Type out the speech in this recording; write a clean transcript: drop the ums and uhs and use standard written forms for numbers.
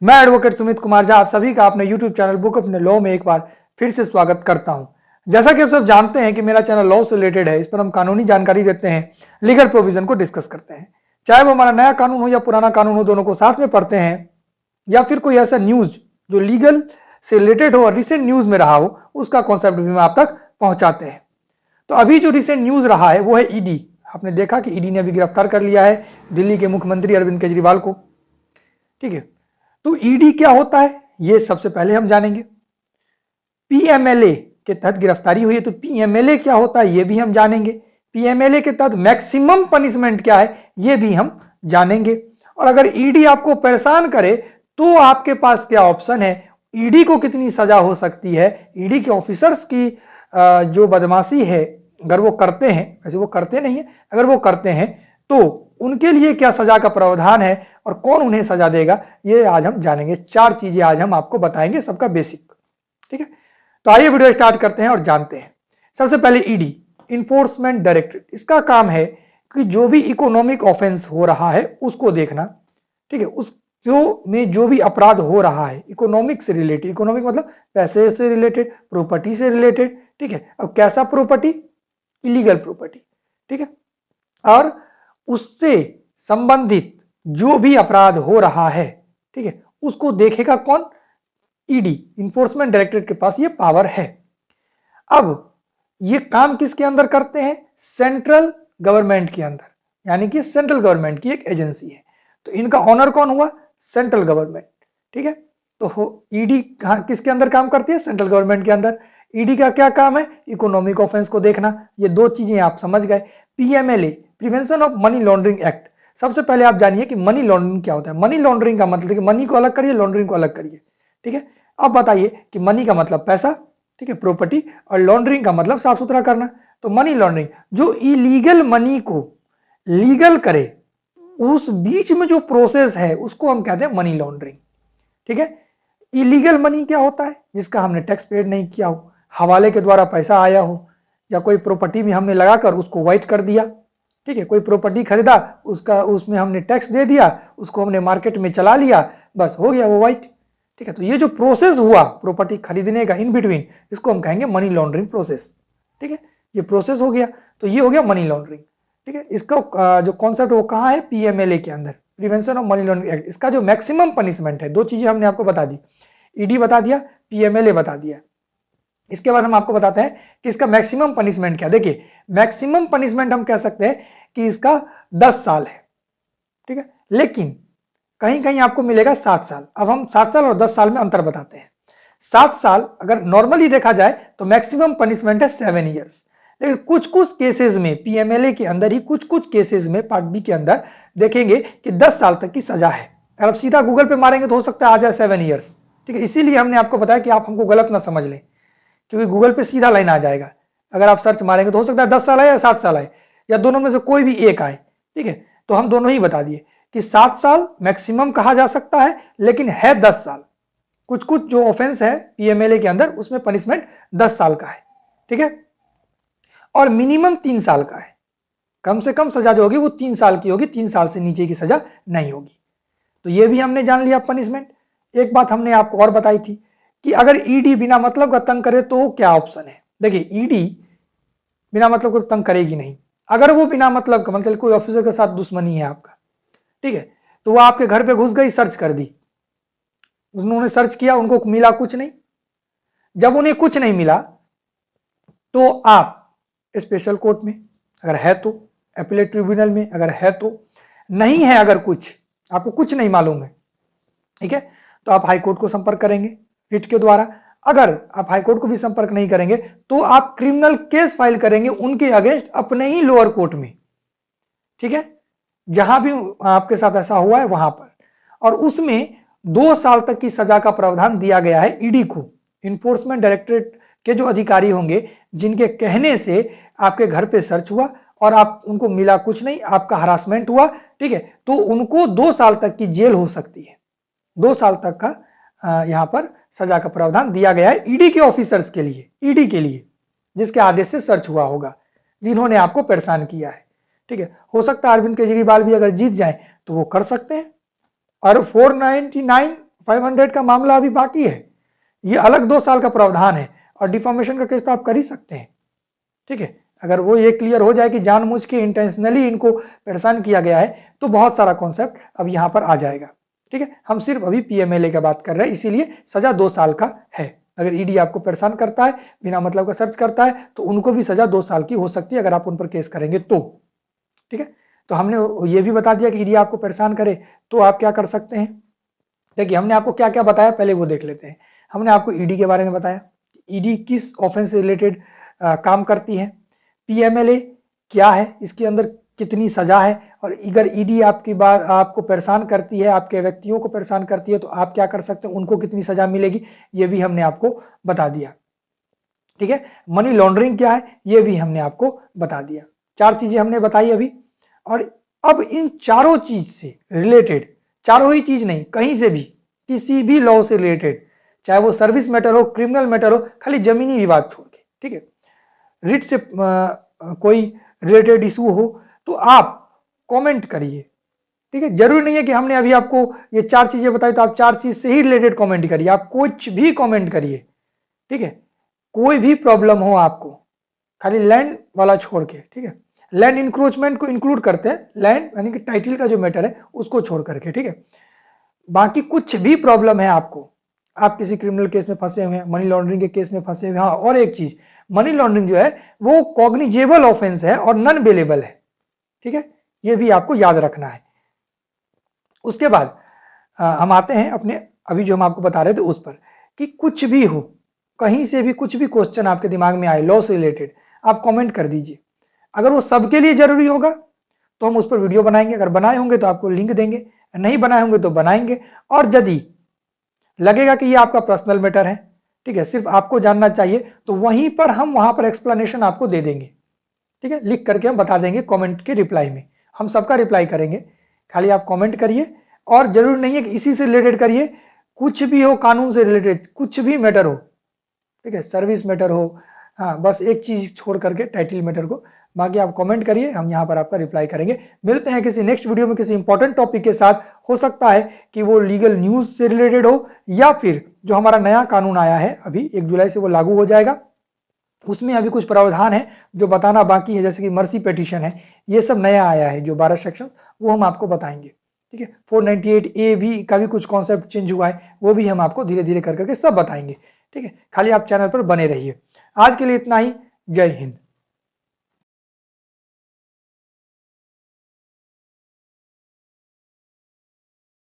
मैं एडवोकेट सुमित कुमार झा आप सभी का अपने YouTube channel book of law में एक बार फिर से स्वागत करता हूं। जैसा कि आप सब जानते हैं कि मेरा चैनल लॉ से रिलेटेड है, इस पर हम कानूनी जानकारी देते हैं, लीगल प्रोविजन को डिस्कस करते हैं। चाहे वो हमारा नया कानून हो या पुराना कानून हो, दोनों को साथ में पढ़ते हैं, या फिर कोई ऐसा न्यूज जो लीगल से रिलेटेड हो और रिसेंट न्यूज में रहा हो, उसका कॉन्सेप्ट भी हम आप तक पहुंचाते हैं। तो अभी जो रिसेंट न्यूज रहा है वो है ईडी। आपने देखा कि ईडी ने अभी गिरफ्तार कर लिया है दिल्ली के मुख्यमंत्री अरविंद केजरीवाल को। ठीक है, तो ईडी क्या होता है ये सबसे पहले हम जानेंगे। पीएमएलए के तहत गिरफ्तारी हुई है, तो पीएमएलए क्या होता है ये भी हम जानेंगे। पीएमएलए के तहत मैक्सिमम पनिशमेंट क्या है ये भी हम जानेंगे। और अगर ईडी आपको परेशान करे तो आपके पास क्या ऑप्शन है, ईडी को कितनी सजा हो सकती है, ईडी के ऑफिसर्स की जो बदमाशी है अगर वो करते हैं, वैसे वो करते नहीं है, अगर वो करते हैं तो उनके लिए क्या सजा का प्रावधान है और कौन उन्हें सजा देगा, ये आज हम जानेंगे। 4 चीजें आज हम आपको बताएंगे, सबका बेसिक। ठीक है, तो आइए वीडियो स्टार्ट करते हैं और जानते हैं। सबसे पहले ईडी, इन्फोर्समेंट डायरेक्टरेट, इसका काम है कि जो भी इकोनॉमिक ऑफेंस हो रहा है उसको देखना। ठीक है, उस जो भी अपराध हो रहा है इकोनॉमिक से रिलेटेड, इकोनॉमिक मतलब पैसे से रिलेटेड, प्रॉपर्टी से रिलेटेड। ठीक है, अब कैसा प्रॉपर्टी, इलीगल प्रॉपर्टी। ठीक है, और उससे संबंधित जो भी अपराध हो रहा है, ठीक है, उसको देखेगा कौन, ईडी, इन्फोर्समेंट डायरेक्टरेट के पास ये पावर है। अब ये काम किसके अंदर करते हैं, सेंट्रल गवर्नमेंट के अंदर, यानी कि सेंट्रल गवर्नमेंट की एक एजेंसी है। तो इनका ऑनर कौन हुआ, सेंट्रल गवर्नमेंट। ठीक है, तो ईडी किसके अंदर काम करती है, सेंट्रल गवर्नमेंट के अंदर। ईडी का क्या काम है, इकोनॉमिक ऑफेंस को देखना। ये 2 चीजें आप समझ गए। PMLA, prevention of money laundering act. सबसे पहले आप जानिए कि मनी लॉन्ड्रिंग क्या होता है। मनी लॉन्ड्रिंग का मतलब कि मनी को अलग करिए, लॉन्ड्रिंग को अलग करिए। ठीक है, अब बताइए कि मनी का मतलब पैसा, ठीक है, प्रॉपर्टी, और लॉन्ड्रिंग का मतलब साफ सुथरा करना। तो मनी लॉन्ड्रिंग जो इलीगल मनी को लीगल करे, उस बीच में जो प्रोसेस है उसको हम कहते हैं मनी लॉन्ड्रिंग। ठीक है, इलीगल मनी क्या होता है, जिसका हमने टैक्स पेड नहीं किया हो, हवाले के द्वारा पैसा आया हो, या कोई प्रॉपर्टी में हमने लगाकर उसको वाइट कर दिया। ठीक है, कोई प्रॉपर्टी खरीदा, उसका उसमें हमने टैक्स दे दिया, उसको हमने मार्केट में चला लिया, बस हो गया वो वाइट। ठीक है, तो ये जो प्रोसेस हुआ प्रॉपर्टी खरीदने का इन बिटवीन, इसको हम कहेंगे मनी लॉन्ड्रिंग प्रोसेस। ठीक है, ये प्रोसेस हो गया, तो ये हो गया मनी लॉन्ड्रिंग। ठीक है, इसका जो कॉन्सेप्ट वो कहाँ है, पीएमएलए के अंदर, prevention of money laundering act. इसका जो मैक्सिमम पनिशमेंट है, 2 चीजें हमने आपको बता दी, ईडी बता दिया, पीएमएलए बता दिया। इसके बाद हम आपको बताते हैं कि इसका मैक्सिमम पनिशमेंट क्या। देखिए, मैक्सिमम पनिशमेंट हम कह सकते हैं कि इसका 10 साल है। ठीक है, लेकिन कहीं कहीं आपको मिलेगा 7 साल। अब हम 7 साल और 10 साल में अंतर बताते हैं। 7 साल अगर नॉर्मली देखा जाए तो मैक्सिमम पनिशमेंट है 7 ईयर्स, लेकिन कुछ कुछ केसेस में, पीएमएलए के अंदर ही कुछ कुछ केसेस में पार्ट बी के अंदर देखेंगे कि 10 साल तक की सजा है। अगर आप सीधा गूगल पे मारेंगे तो हो सकता है आ जाए 7 ईयर्स। ठीक है, इसीलिए हमने आपको बताया कि आप हमको गलत ना समझ लें, क्योंकि गूगल पे सीधा लाइन आ जाएगा। अगर आप सर्च मारेंगे तो हो सकता है 10 साल आए या 7 साल आए, या दोनों में से कोई भी एक आए। ठीक है, तो हम दोनों ही बता दिए कि 7 साल मैक्सिमम कहा जा सकता है, लेकिन है 10 साल। कुछ कुछ जो ऑफेंस है पीएमएलए के अंदर उसमें पनिशमेंट 10 साल का है। ठीक है, और मिनिमम 3 साल का है। कम से कम सजा जो होगी वो 3 साल की होगी, 3 साल से नीचे की सजा नहीं होगी। तो ये भी हमने जान लिया पनिशमेंट। एक बात हमने आपको और बताई थी कि अगर ईडी बिना मतलब का तंग करे तो क्या ऑप्शन है। देखिए, ईडी बिना मतलब को तंग करेगी नहीं। अगर वो बिना मतलब का, मतलब कोई ऑफिसर के साथ दुश्मनी है आपका, ठीक है, तो वो आपके घर पे घुस गई, सर्च कर दी, उन्होंने सर्च किया, उनको मिला कुछ नहीं। जब उन्हें कुछ नहीं मिला तो आप स्पेशल कोर्ट में अगर है तो, एपीलेट ट्रिब्यूनल में अगर है तो, नहीं है अगर कुछ आपको कुछ नहीं मालूम है, ठीक है, तो आप हाई कोर्ट को संपर्क करेंगे रिट के द्वारा। अगर आप हाई कोर्ट को भी संपर्क नहीं करेंगे तो आप क्रिमिनल केस फाइल करेंगे उनके अगेंस्ट अपने ही लोअर कोर्ट में। ठीक है, जहां भी आपके साथ ऐसा हुआ है वहां पर, और उसमें 2 साल तक की सजा का प्रावधान दिया गया है ईडी को। इन्फोर्समेंट डायरेक्टरेट के जो अधिकारी होंगे, जिनके कहने से आपके घर पे सर्च हुआ और आप उनको मिला कुछ नहीं, आपका हरासमेंट हुआ, ठीक है, तो उनको 2 साल तक की जेल हो सकती है। 2 साल तक का यहां पर सजा का प्रावधान दिया गया है ईडी के ऑफिसर्स के लिए, ईडी के लिए, जिसके आदेश से सर्च हुआ होगा, जिन्होंने आपको परेशान किया है। ठीक है, हो सकता है अरविंद केजरीवाल भी अगर जीत जाए तो वो कर सकते हैं। और 500 का मामला अभी बाकी है, ये अलग 2 साल का प्रावधान है, और डिफॉर्मेशन का केस तो आप कर ही सकते हैं। ठीक है, अगर वो ये क्लियर हो जाए कि जानबूझ के इंटेंशनली इनको परेशान किया गया है, तो बहुत सारा कॉन्सेप्ट अब यहां पर आ जाएगा। ठीक है, हम सिर्फ अभी पीएमएलए की बात कर रहे हैं, इसीलिए सजा 2 साल का है। अगर ईडी आपको परेशान करता है, बिना मतलब का सर्च करता है, तो उनको भी सजा 2 साल की हो सकती है, अगर आप उन पर केस करेंगे तो। ठीक है, तो हमने ये भी बता दिया कि ईडी आपको परेशान करे तो आप क्या कर सकते हैं। देखिए, हमने आपको क्या क्या बताया, पहले वो देख लेते हैं। हमने आपको ईडी के बारे में बताया, ईडी किस ऑफेंस से रिलेटेड काम करती है, पीएमएलए क्या है, इसके अंदर कितनी सजा है, और अगर ईडी आपकी बात आपको परेशान करती है, आपके व्यक्तियों को परेशान करती है, तो आप क्या कर सकते हैं, उनको कितनी सजा मिलेगी, ये भी हमने आपको बता दिया। ठीक है, मनी लॉन्ड्रिंग क्या है, ये भी हमने आपको बता दिया। 4 चीजें हमने बताई अभी। और अब इन चारों चीज से रिलेटेड, चारों ही चीज नहीं, कहीं से भी किसी भी लॉ से रिलेटेड, चाहे वो सर्विस मैटर हो, क्रिमिनल मैटर हो, खाली जमीनी विवाद छोड़ के, ठीक है, रिट से कोई रिलेटेड इशू हो, तो आप कमेंट करिए। ठीक है, जरूरी नहीं है कि हमने अभी आपको ये 4 चीजें बताई तो आप 4 चीज से ही रिलेटेड कमेंट करिए, आप कुछ भी कमेंट करिए। ठीक है, कोई भी प्रॉब्लम हो आपको, खाली लैंड वाला छोड़ के। ठीक है, लैंड इंक्रोचमेंट को इंक्लूड करते हैं, लैंड यानी कि टाइटल का जो मैटर है उसको छोड़ करके। ठीक है, बाकी कुछ भी प्रॉब्लम है आपको, आप किसी क्रिमिनल केस में फंसे हुए हैं, मनी लॉन्ड्रिंग के केस में फंसे हुए हैं। हाँ, और एक चीज, मनी लॉन्ड्रिंग जो है वो कॉग्निजेबल ऑफेंस है और नॉन बेलेबल है। ठीक है, ये भी आपको याद रखना है। उसके बाद हम आते हैं अपने अभी जो हम आपको बता रहे थे उस पर, कि कुछ भी हो, कहीं से भी कुछ भी क्वेश्चन आपके दिमाग में आए लॉ से रिलेटेड, आप कमेंट कर दीजिए। अगर वो सबके लिए जरूरी होगा तो हम उस पर वीडियो बनाएंगे, अगर बनाए होंगे तो आपको लिंक देंगे, नहीं बनाए होंगे तो बनाएंगे। और यदि लगेगा कि ये आपका पर्सनल मैटर है, ठीक है, सिर्फ आपको जानना चाहिए, तो वहीं पर हम वहां पर एक्सप्लेनेशन आपको दे देंगे। ठीक है, लिख करके हम बता देंगे कमेंट के रिप्लाई में, हम सबका रिप्लाई करेंगे। खाली आप कमेंट करिए, और जरूर नहीं है कि इसी से रिलेटेड करिए, कुछ भी हो, कानून से रिलेटेड कुछ भी मैटर हो, ठीक है, सर्विस मैटर हो, हाँ, बस एक चीज छोड़ करके टाइटल मैटर को, बाकी आप कमेंट करिए, हम यहाँ पर आपका रिप्लाई करेंगे। मिलते हैं किसी नेक्स्ट वीडियो में किसी इंपॉर्टेंट टॉपिक के साथ। हो सकता है कि वो लीगल न्यूज से रिलेटेड हो, या फिर जो हमारा नया कानून आया है अभी 1 जुलाई से वो लागू हो जाएगा, उसमें अभी कुछ प्रावधान है जो बताना बाकी है, जैसे कि मर्सी पिटीशन है, ये सब नया आया है जो 12 सेक्शन, वो हम आपको बताएंगे। ठीक है, 498A भी का भी कुछ कॉन्सेप्ट चेंज हुआ है, वो भी हम आपको धीरे धीरे कर करके सब बताएंगे। ठीक है, खाली आप चैनल पर बने रहिए। आज के लिए इतना ही, जय हिंद।